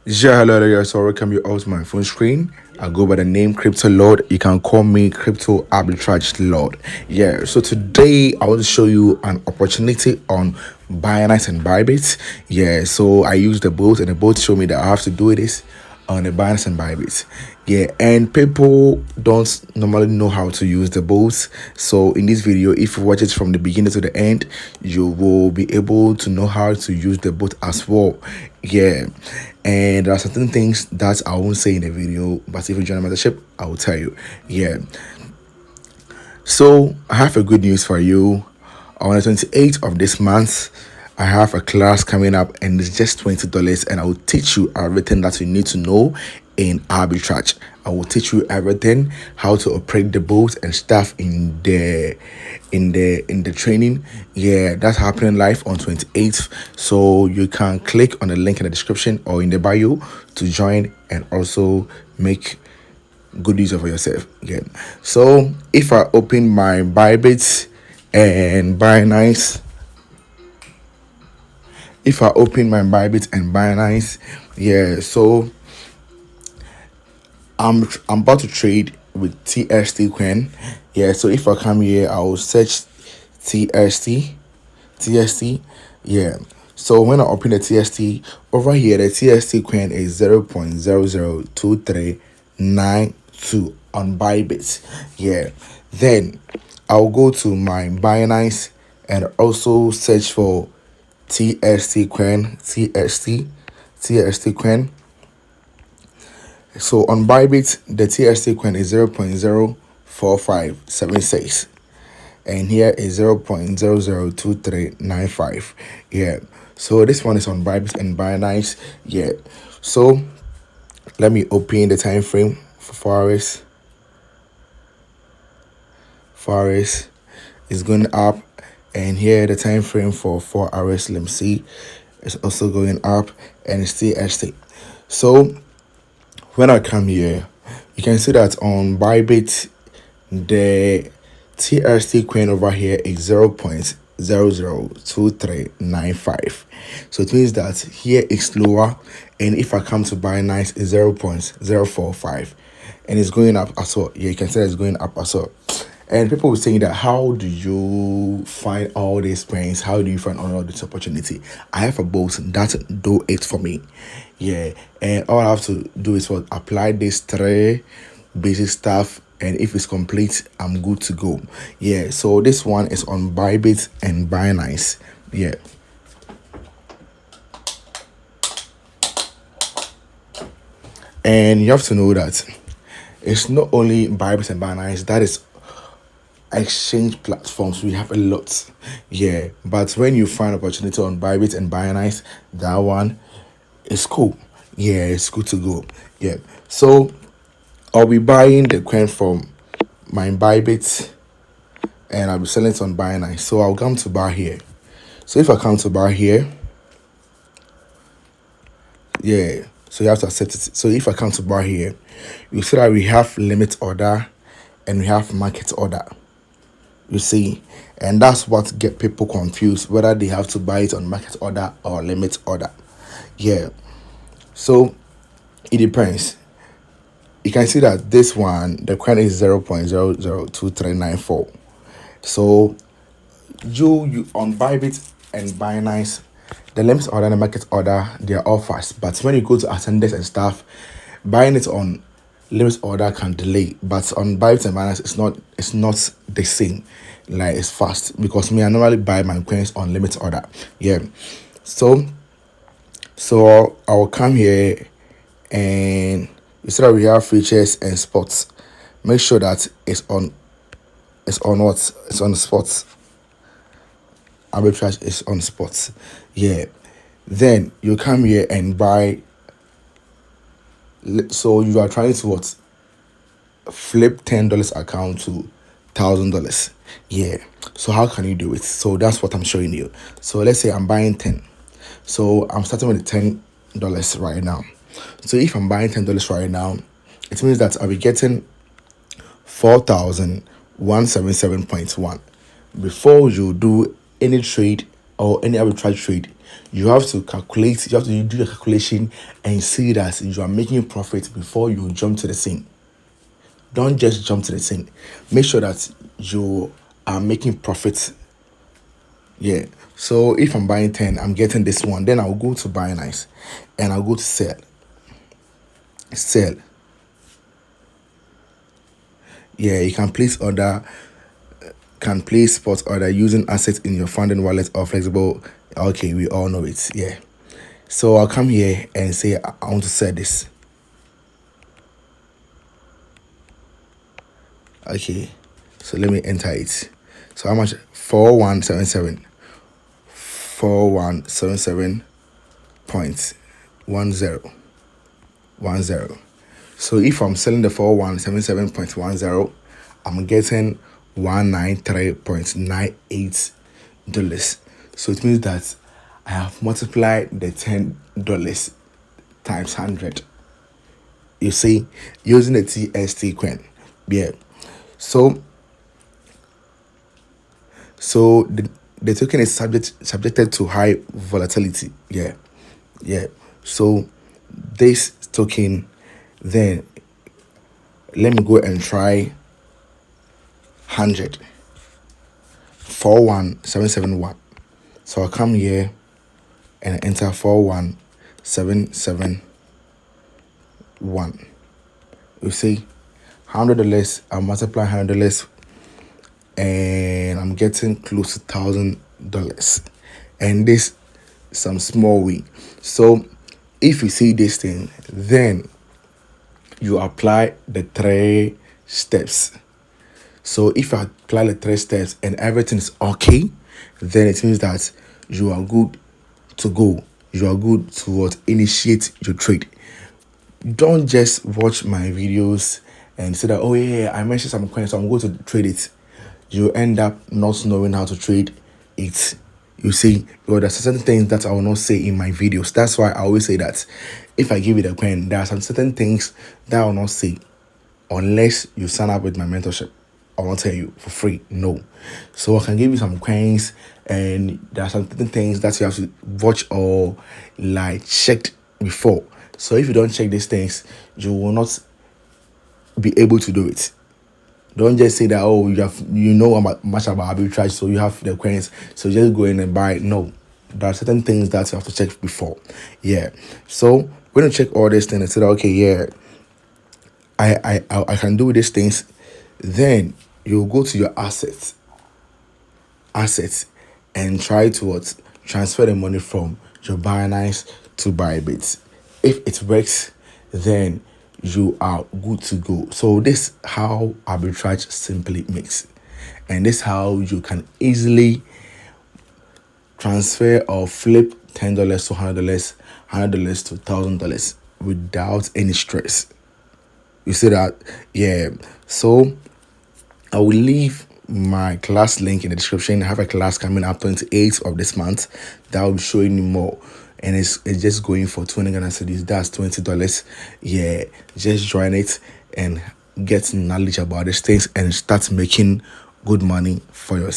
Yeah, hello there. So welcome you all to my phone screen. I go by the name Crypto Lord. You can call me Crypto Arbitrage Lord. Yeah. So today I want to show you an opportunity on Binance and Bybit. Yeah. So I use the both, and the both show me that I have to do this on the Binance and Bybit. Yeah, and people don't normally know how to use the both. So in this video, if you watch it from the beginning to the end, you will be able to know how to use the both as well. Yeah, and there are certain things that I won't say in the video, but if you join the mentorship, I will tell you. Yeah, so I have a good news for you. On the 28th of this month, I have a class coming up, and it's just $20, and I will teach you everything that you need to know in arbitrage. I will teach you everything, how to operate the boat and stuff in the training. Yeah, that's happening live on 28th. So you can click on the link in the description or in the bio to join and also make good use of yourself. Yeah. So if I open my Bybit and Binance, if I open my Bybit and Binance, yeah. So I'm about to trade with TST coin. Yeah. So if I come here, I will search TST, TST. Yeah. So when I open the TST over here, the TST coin is 0.002392 on Bybit. Yeah. Then I'll go to my Binance and also search for TST coin, TST coin. So on Bybit, the TST coin is 0.04576. And here is 0.002395. Yeah. So this one is on Bybit and Binance. Yeah. So let me open the time frame for 4 hours. 4 hours is going up, and here the time frame for 4 hours. Let me see. It's also going up, and it's TST. So when I come here, you can see that on Bybit, the TST coin over here is 0.002395. So it means that here it's lower, and if I come to Binance, it's 0.045, and it's going up as well. Yeah, you can see it's going up as well. And people were saying that, how do you find all these coins? How do you find all this opportunity? I have a boat that do it for me. Yeah, and all I have to do is apply these three basic stuff, and if it's complete, I'm good to go. Yeah, so this one is on Bybit and Binance. Yeah. And you have to know that it's not only Bybit and Binance that is exchange platforms. We have a lot. Yeah, but when you find opportunity on Bybit and Binance, that one is cool. Yeah, it's good to go. Yeah, so I'll be buying the coin from my Bybit, and I'll be selling it on Binance. So I'll come to buy here. So if I come to buy here, yeah, so you have to accept it. So if I come to buy here, you see that we have limit order and we have market order. You see, and that's what get people confused, whether they have to buy it on market order or limit order. Yeah, so it depends. You can see that this one, the coin is 0.002394. So you on Bybit and Binance, the limit order and the market order, they are all fast. But when you go to attendance and stuff, buying it on limit order can delay. But on Bybit and Binance, it's not the same. Like, it's fast, because me, I normally buy my coins on limit order. Yeah. So I will come here, and you see that we have features and spots. Make sure that it's on what? It's on the spots. Arbitrage is on spots. Yeah. Then you come here and buy. So you are trying to what? Flip $10 account to $1,000. Yeah. So how can you do it? So that's what I'm showing you. So let's say I'm buying 10. So I'm starting with $10 right now. So if I'm buying $10 right now, it means that I'll be getting 4,177.1. Before you do any trade or any arbitrage trade, you have to calculate, you have to do the calculation and see that you are making profit before you jump to the scene. Don't just jump to the scene. Make sure that you are making profit. Yeah. So if I'm buying 10, I'm getting this one. Then I'll go to buy nice and I'll go to sell. Sell. Yeah, you can place order, can place spot order using assets in your funding wallet or flexible. Okay, we all know it. Yeah. So I'll come here and say I want to sell this. Okay. So let me enter it. So how much? 4177. 4177.10. So if I'm selling the 4177.10, I'm getting $193.98. So it means that I have multiplied the $10 times 100. You see, using the TST coin. Yeah. So the token is subjected to high volatility. Yeah. So this token, then let me go and try 100. 41771. So I'll come here and enter 41771. You see, $100. I'll multiply $100 and I'm getting close to $1,000. And this some small win. So if you see this thing, then you apply the 3 steps. So if you apply the 3 steps and everything is okay, then it means that you are good to go. You are good to initiate your trade. Don't just watch my videos and say that, oh yeah, I mentioned some coins, so I'm going to trade it. You end up not knowing how to trade it. You see, well, there's certain things that I will not say in my videos. That's why I always say that if I give you the coin, there are some certain things that I will not say unless you sign up with my mentorship. I won't tell you for free. No. So I can give you some coins, and there are some certain things that you have to watch or like checked before. So if you don't check these things, you will not be able to do it. Don't just say that, oh, you know much about arbitrage, so you have the coins, so just go in and buy it. No, there are certain things that you have to check before. Yeah. So when you check all these things and say, okay, yeah, I can do these things, then you go to your assets and try to transfer the money from your Binance to Bybit. If it works, then you are good to go. So this is how arbitrage simply makes, and this is how you can easily transfer or flip $10 to $100, $100 to $1,000 without any stress. You see that? Yeah. So I will leave my class link in the description. I have a class coming up 28th of this month that will be showing you more, and it's just going for 20 Ghana cedis. That's $20. Yeah, just join it and get knowledge about these things and start making good money for yourself.